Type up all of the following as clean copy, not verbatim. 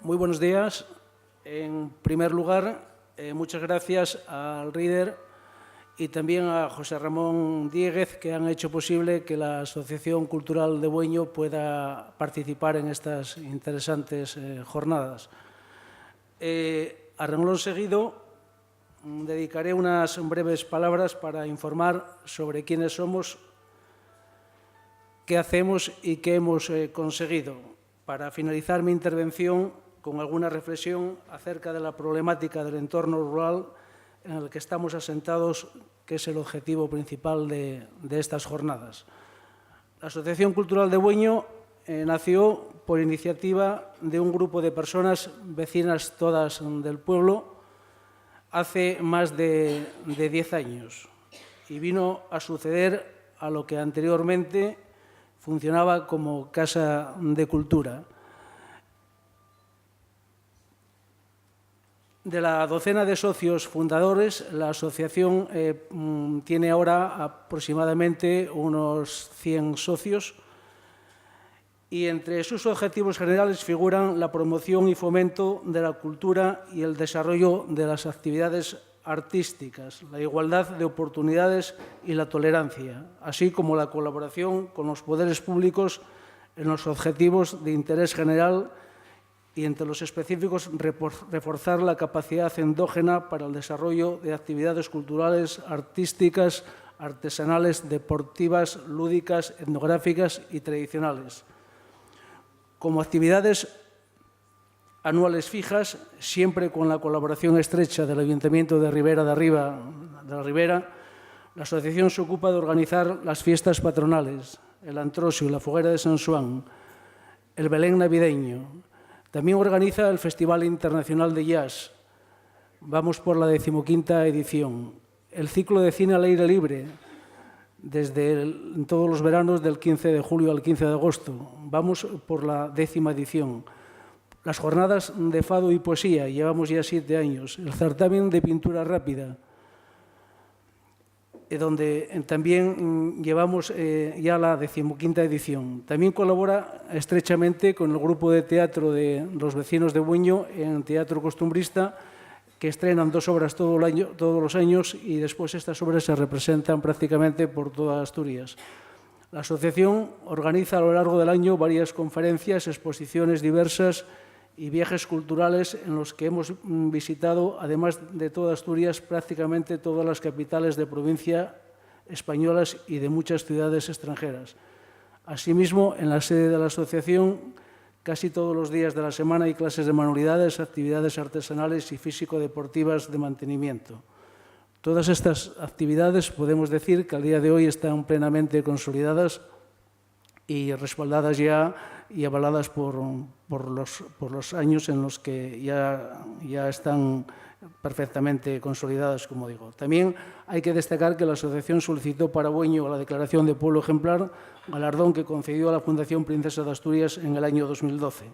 Muy buenos días. En primer lugar, muchas gracias al RIDER y también a José Ramón Diéguez, que han hecho posible que la Asociación Cultural de Bueño pueda participar en estas interesantes jornadas. A renglón seguido, dedicaré unas breves palabras para informar sobre quiénes somos, qué hacemos y qué hemos conseguido. Para finalizar mi intervención con alguna reflexión acerca de la problemática del entorno rural en el que estamos asentados, que es el objetivo principal de estas jornadas. La Asociación Cultural de Bueño nació por iniciativa de un grupo de personas vecinas todas del pueblo hace más de 10 años y vino a suceder a lo que anteriormente funcionaba como Casa de Cultura. De la docena de socios fundadores, la asociación tiene ahora aproximadamente unos 100 socios y entre sus objetivos generales figuran la promoción y fomento de la cultura y el desarrollo de las actividades artísticas, la igualdad de oportunidades y la tolerancia, así como la colaboración con los poderes públicos en los objetivos de interés general y entre los específicos reforzar la capacidad endógena para el desarrollo de actividades culturales, artísticas, artesanales, deportivas, lúdicas, etnográficas y tradicionales. Como actividades anuales fijas, siempre con la colaboración estrecha del Ayuntamiento de Ribera de Arriba, de la Ribera, la asociación se ocupa de organizar las fiestas patronales, el Antrosio, la Foguera de San Xuan, el Belén navideño. También organiza el Festival Internacional de Jazz. Vamos por la 15ª edición. El ciclo de cine al aire libre, desde todos los veranos del 15 de julio al 15 de agosto. Vamos por la 10ª edición. Las jornadas de fado y poesía, llevamos ya 7 años. El certamen de pintura rápida, donde también llevamos ya la 15ª edición. También colabora estrechamente con el grupo de teatro de los vecinos de Bueño en teatro costumbrista, que estrenan 2 obras todos los años y después estas obras se representan prácticamente por toda Asturias. La asociación organiza a lo largo del año varias conferencias, exposiciones diversas y viajes culturales en los que hemos visitado, además de toda Asturias, prácticamente todas las capitales de provincia españolas y de muchas ciudades extranjeras. Asimismo, en la sede de la asociación, casi todos los días de la semana hay clases de manualidades, actividades artesanales y físico-deportivas de mantenimiento. Todas estas actividades podemos decir que al día de hoy están plenamente consolidadas y respaldadas ya y avaladas por los años en los que ya están perfectamente consolidadas, como digo. También hay que destacar que la asociación solicitó para Bueño la declaración de pueblo ejemplar, galardón que concedió a la Fundación Princesa de Asturias en el año 2012.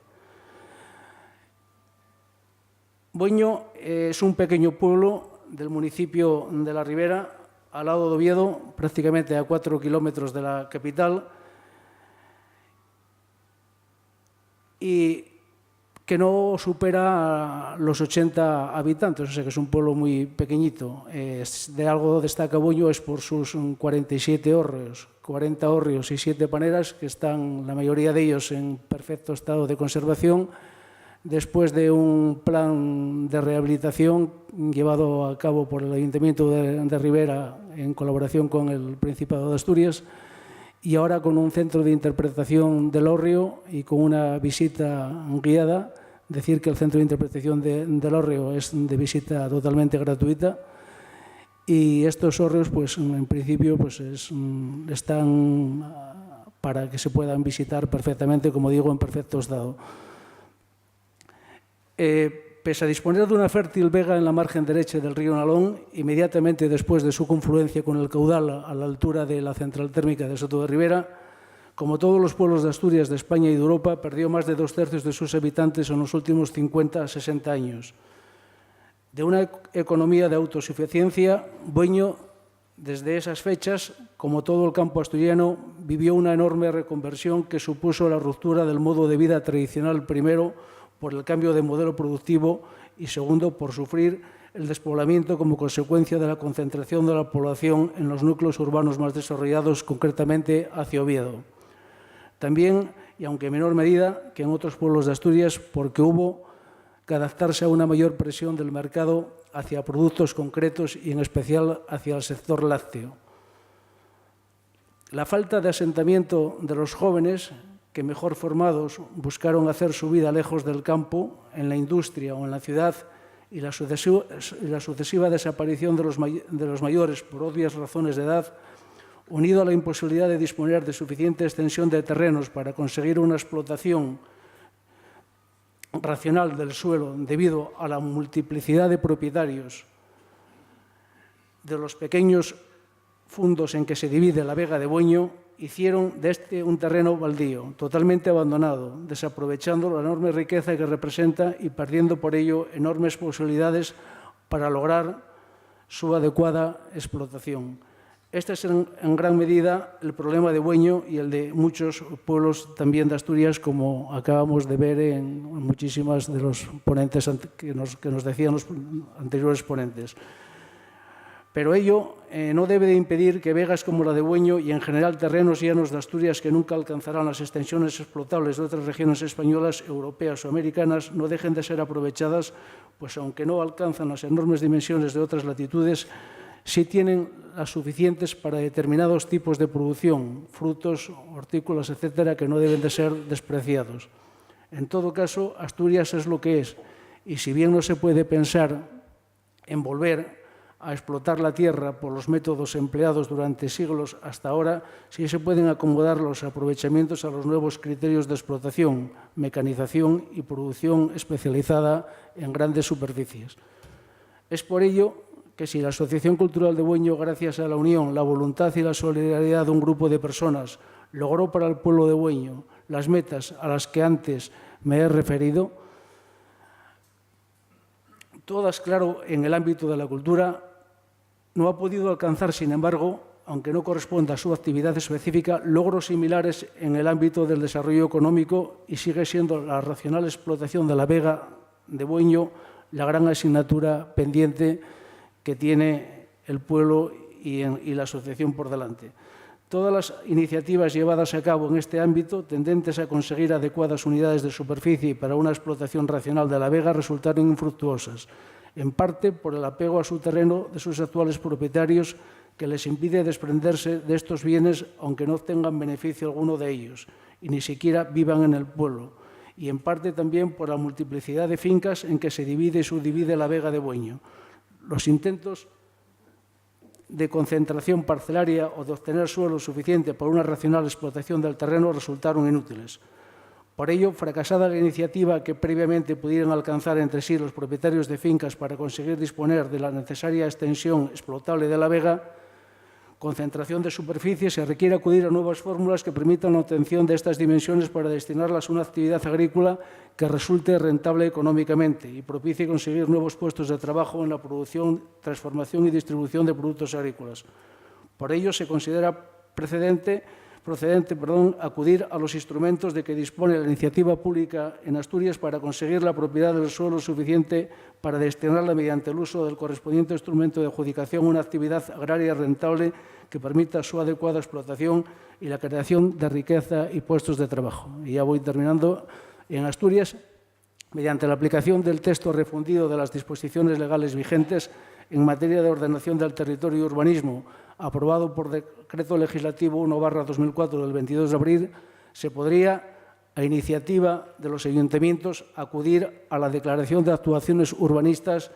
Bueño es un pequeño pueblo del municipio de La Ribera, al lado de Oviedo, prácticamente a 4 kilómetros de la capital, y que no supera los 80 habitantes, o sea que es un pueblo muy pequeñito. De algo destaca Bueño es por sus 47 hórreos, 40 hórreos y 7 paneras, que están la mayoría de ellos en perfecto estado de conservación, después de un plan de rehabilitación llevado a cabo por el Ayuntamiento de Ribera en colaboración con el Principado de Asturias, y ahora con un centro de interpretación del hórreo y con una visita guiada. Decir que el centro de interpretación del hórreo es de visita totalmente gratuita y estos hórreos, pues en principio, pues están para que se puedan visitar perfectamente, como digo, en perfecto estado. Pese a disponer de una fértil vega en la margen derecha del río Nalón, inmediatamente después de su confluencia con el caudal a la altura de la central térmica de Soto de Ribera, como todos los pueblos de Asturias, de España y de Europa, perdió más de 2/3 de sus habitantes en los últimos 50 a 60 años. De una economía de autosuficiencia, Bueño, desde esas fechas, como todo el campo asturiano, vivió una enorme reconversión que supuso la ruptura del modo de vida tradicional primero por el cambio de modelo productivo y segundo, por sufrir el despoblamiento como consecuencia de la concentración de la población en los núcleos urbanos más desarrollados, concretamente hacia Oviedo. También, y aunque en menor medida que en otros pueblos de Asturias, porque hubo que adaptarse a una mayor presión del mercado hacia productos concretos y en especial hacia el sector lácteo. La falta de asentamiento de los jóvenes que mejor formados buscaron hacer su vida lejos del campo, en la industria o en la ciudad, y la sucesiva desaparición de los mayores por obvias razones de edad, unido a la imposibilidad de disponer de suficiente extensión de terrenos para conseguir una explotación racional del suelo debido a la multiplicidad de propietarios de los pequeños fundos en que se divide la Vega de Bueño, hicieron de este un terreno baldío, totalmente abandonado, desaprovechando la enorme riqueza que representa y perdiendo por ello enormes posibilidades para lograr su adecuada explotación. Este es en gran medida el problema de Bueño y el de muchos pueblos también de Asturias, como acabamos de ver en muchísimas de los ponentes que nos decían los anteriores ponentes. Pero ello no debe de impedir que vegas como la de Bueño y en general terrenos llanos de Asturias que nunca alcanzarán las extensiones explotables de otras regiones españolas, europeas o americanas no dejen de ser aprovechadas, pues aunque no alcanzan las enormes dimensiones de otras latitudes, sí tienen las suficientes para determinados tipos de producción, frutos, hortícolas, etcétera, que no deben de ser despreciados. En todo caso, Asturias es lo que es, y si bien no se puede pensar en volver a explotar la tierra por los métodos empleados durante siglos hasta ahora, sí se pueden acomodar los aprovechamientos a los nuevos criterios de explotación, mecanización y producción especializada en grandes superficies. Es por ello que si la Asociación Cultural de Bueño, gracias a la unión, la voluntad y la solidaridad de un grupo de personas, logró para el pueblo de Bueño las metas a las que antes me he referido, todas, claro, en el ámbito de la cultura, no ha podido alcanzar, sin embargo, aunque no corresponda a su actividad específica, logros similares en el ámbito del desarrollo económico y sigue siendo la racional explotación de la Vega de Bueño la gran asignatura pendiente que tiene el pueblo y la asociación por delante. Todas las iniciativas llevadas a cabo en este ámbito, tendentes a conseguir adecuadas unidades de superficie para una explotación racional de la Vega, resultaron infructuosas, en parte por el apego a su terreno de sus actuales propietarios, que les impide desprenderse de estos bienes, aunque no obtengan beneficio alguno de ellos, y ni siquiera vivan en el pueblo, y en parte también por la multiplicidad de fincas en que se divide y subdivide la Vega de Bueño. Los intentos de concentración parcelaria o de obtener suelo suficiente para una racional explotación del terreno resultaron inútiles. Por ello, fracasada la iniciativa que previamente pudieran alcanzar entre sí los propietarios de fincas para conseguir disponer de la necesaria extensión explotable de la Vega, concentración de superficie, se requiere acudir a nuevas fórmulas que permitan la obtención de estas dimensiones para destinarlas a una actividad agrícola que resulte rentable económicamente y propicie conseguir nuevos puestos de trabajo en la producción, transformación y distribución de productos agrícolas. Por ello, se considera procedente acudir a los instrumentos de que dispone la iniciativa pública en Asturias para conseguir la propiedad del suelo suficiente para destinarla mediante el uso del correspondiente instrumento de adjudicación a una actividad agraria rentable que permita su adecuada explotación y la creación de riqueza y puestos de trabajo. Y ya voy terminando. En Asturias, mediante la aplicación del texto refundido de las disposiciones legales vigentes en materia de ordenación del territorio y urbanismo, aprobado por Decreto Legislativo 1/2004 del 22 de abril, se podría, a iniciativa de los ayuntamientos, acudir a la declaración de actuaciones urbanísticas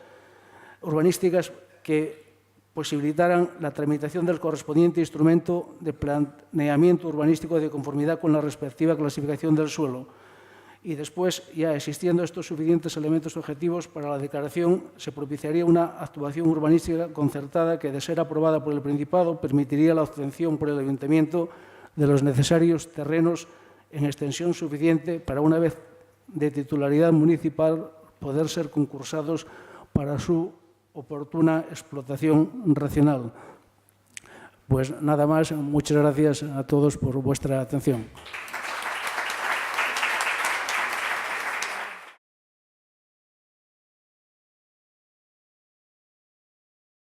que posibilitaran la tramitación del correspondiente instrumento de planeamiento urbanístico de conformidad con la respectiva clasificación del suelo. Y después, ya existiendo estos suficientes elementos objetivos para la declaración, se propiciaría una actuación urbanística concertada que, de ser aprobada por el Principado, permitiría la obtención por el Ayuntamiento de los necesarios terrenos en extensión suficiente para, una vez de titularidad municipal, poder ser concursados para su oportuna explotación racional. Pues nada más, muchas gracias a todos por vuestra atención.